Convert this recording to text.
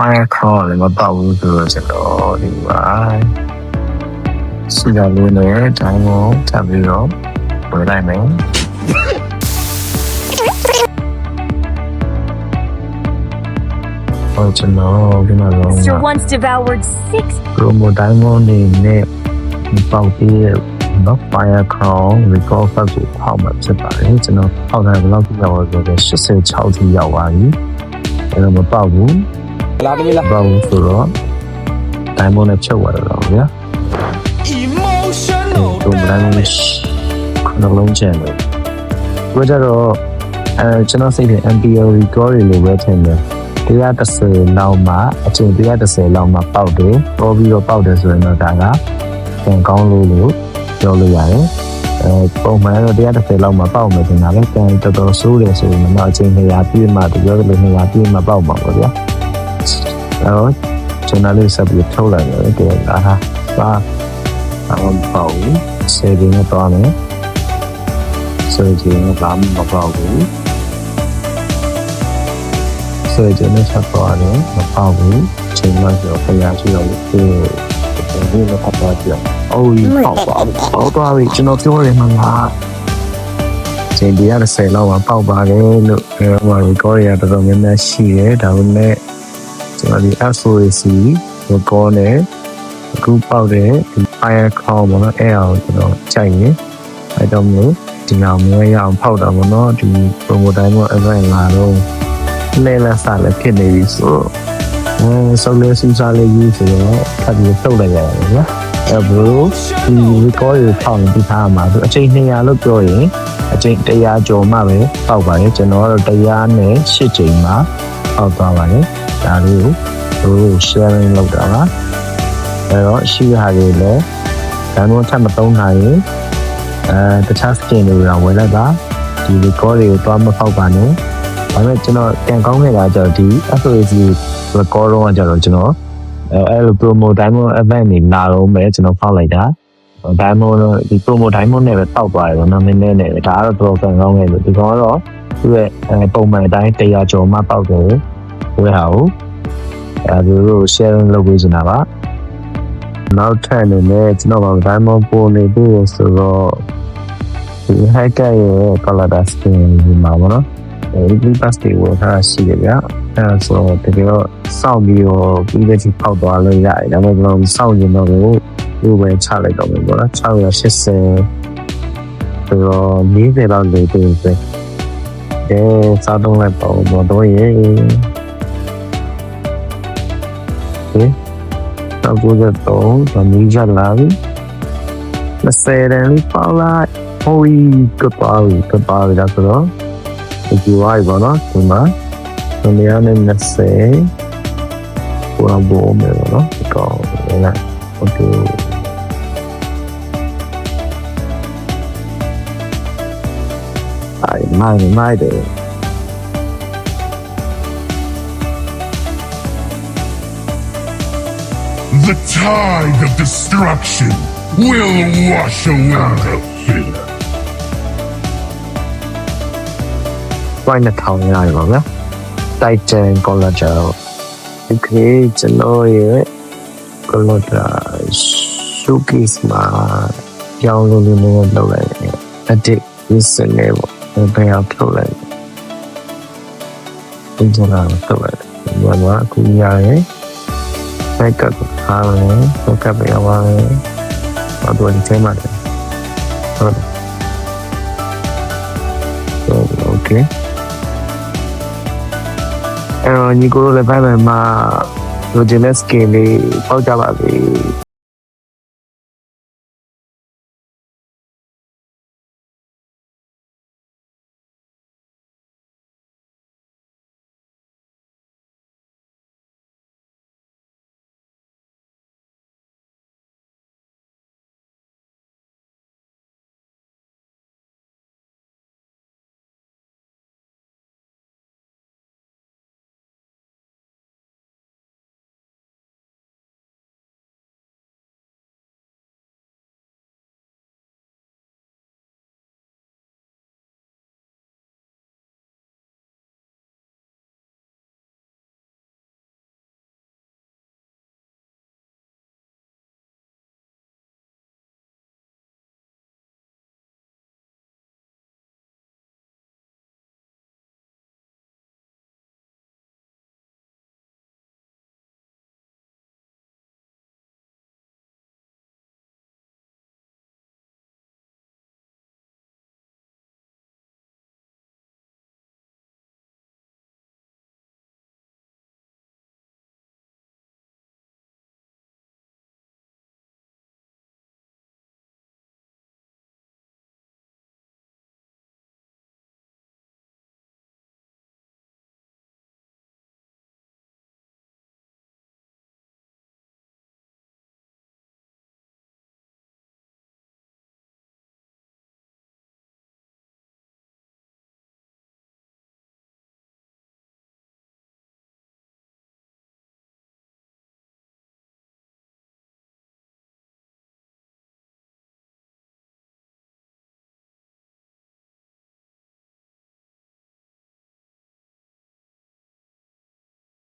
fire call လည်းမပေါက်ဘူးဆိုတော့ကျွန်တော်ဒီပါစီကလေးနဲ့ဒိုင်းကိုထပ်ပြီးတော့ဝယ်လိုက်မယ်ကျွန်တော်ဒီမှာတော့ Sir once devoured 6 promo diamond နဲ့ပေါက်ပြီးတော့ fire crown record ဖတ်ကိုဖောက်မှာဖြစ်ပါတယ်ကျွန်တော်ဖောက်တယ်ဘယ်လောက်ပြောရလဲ86ထိရောက်သွားပြီအဲ့တော့မပေါက်ဘူးလာပြီလားပေါက်ဘူးဆိုတော့ diamond နဲ့ချုပ်သွားတော့ဗျာ emotional တို့မလိုက်ဘူးခဏလုံးချင်တယ်ဘယ်ကြတော့ကျွန်တော်စိတ်ထဲ MPL record တွေလိုပဲထင်တယ်130လောက်မှအချိန်130လောက်မှပေါက်တယ်ပေါ်ပြီးတော့ပေါက်တယ်ဆိုရင်တော့ဒါကပြန်ကောင်းလို့ပြောလို့ရတယ်ပုံမှန်တော့130လောက်မှပေါက်မယ်ထင်တာပဲပြန်တော်တော်ဆိုးတယ်ဆိုရင်တော့အချိန်200ပြည့်မှတပြောလို့200ပြည့်မှပေါက်မှာပေါ့ဗျာအဲ့တော့ကျွန်တော်လေးဆက်ပြီးထုတ်လိုက်တယ်တဲ့ဟာပါအောင်ပေါက်စေရင်းနဲ့တော့မယ်စေရင်းကဘာမှမပေါက်ဘူးဆိုရင်ကျွန်တော်ဆက်သွားတယ်မပေါက်ဘူးချိန်မှဆိုတော့ခရရှိတော့ဒီလိုဖတ်သွားကြအောင်အိုးပေါက်သွားပြီကျွန်တော်ပြောတယ်မှာချိန်130လောက်မှပေါက်ပါတယ်လို့ပြောမှာ record ရတော်တော်များများရှိတယ်ဒါပေမဲ့ကျွန်တော်ဒီ SOAC record နဲ့အခုပေါက်တဲ့ဒီ fire call ပေါ့နော်အဲ့အောင်ကျွန်တော်ကြိုက်ရင်အဲ့တော့မျိုးဒီနောက်မျိုးရအောင်ဖောက်တာပေါ့နော်ဒီ promo time ကို event လာတော့လဲလာစားလည်းဖြစ်နေပြီဆိုဆောက်လဲစူးစားလေးကြီးဆိုတော့ဖတ်ပြီးထုတ်လိုက်ရတယ်နော်အဲဘလို့ဒီ record ကိုထောင်ပြီးထားမှာဆိုအချိန်200လို့ပြောရင်အချိန်100ကျော်မှပဲပေါက်ပါတယ်ကျွန်တော်ကတော့100နဲ့8ချိန်မှပေါက်သွားပါတယ်ဒါလေးကို sharing လုပ်တာပါအဲတော့ရှိရဟာတွေလည်းဒါမျိုးထပ်မသုံးနိုင်ရင်တခြား skin တွေတော့ဝယ်လိုက်ပါဒီ record တွေကိုသွားမဖောက်ပါနဲ့ဒါပေမဲ့ကျွန်တော်ပြန်ကောင်းခဲ့တာကျတော့ဒီ SOAC record တော့ကျတော့ကျွန်တော်အဲ့လို promo diamond event နေလာတော့မယ်ကျွန်တော်ဖောက်လိုက်တာ diamond ဒီ promo diamond နဲ့ပဲတောက်သွားတယ်ဗောနော်မင်းနဲ့ဒါကတော့တော်တော်ကောင်းခဲ့လို့ဒီကောင်ကတော့သူ့ရဲ့ပုံမှန်အတိုင်း100ကျော်မှပေါက်တယ်ဟိုဟာကိုအဲဒီလို sharing လုပ်ပေးနေတာပါနောက်ထပ်အနေနဲ့ကျွန်တော်က diamond ပို့နေပြီဆိုတော့ဒီ hacker ရဲ့ color skin ဒီမှာဗောနော်ဒီ pass တွေကိုထားရှိတယ်ဗျာအဲဆိုတော့တကယ်တော့စောင့်ပြီးတော့ပြီးတဲ့ချိန်ပေါက်သွားလို့ရတယ်ဒါပေမဲ့ကျွန်တော်စောင့်ရင်တော့ဒီပဲချလိုက်တော့မယ်ပေါ့နော်680ဆိုတော့40လောက်နေပြီပဲစားတော့လိုက်ပေါ့ဘောတော့ရေတော့ကိုတော့တော့မင်းကြလာပြီ20တန်းလေးပေါလိုက်ဟိုကပါဒါဆိုတော့ဒီဝိုင်းပါနော်ဒီမှာနေရာနဲ့20ပေါ်ဘောမယ်နော်တော့လည်းโอเคမိုက်တယ် The tide of destruction will wash away the fear. ဝိုင်းနဲ့ထောင်ရပါဗျာ Titan Collagen ဒီခေတ်ကျွန်တော်ရဲ့ Collagen showcase မှာကြောင်းလို့လည်းလုပ်လိုက်တယ် edit စနေပေါ့ဘယ်အောင်ထုတ်လိုက်ဒီကျွန်တော်ထုတ်လိုက်ဘာအခုရရဲ့ backup ထားတယ် backup ရပါတယ်ဘာလို့ဒီချိန်မှာလဲဟုတ် okayညီကိုတို့လည်းဘိုင်ဘိုင်မှာလိုချင်တဲ့ skin လေးပေါက်ကြပါပြီ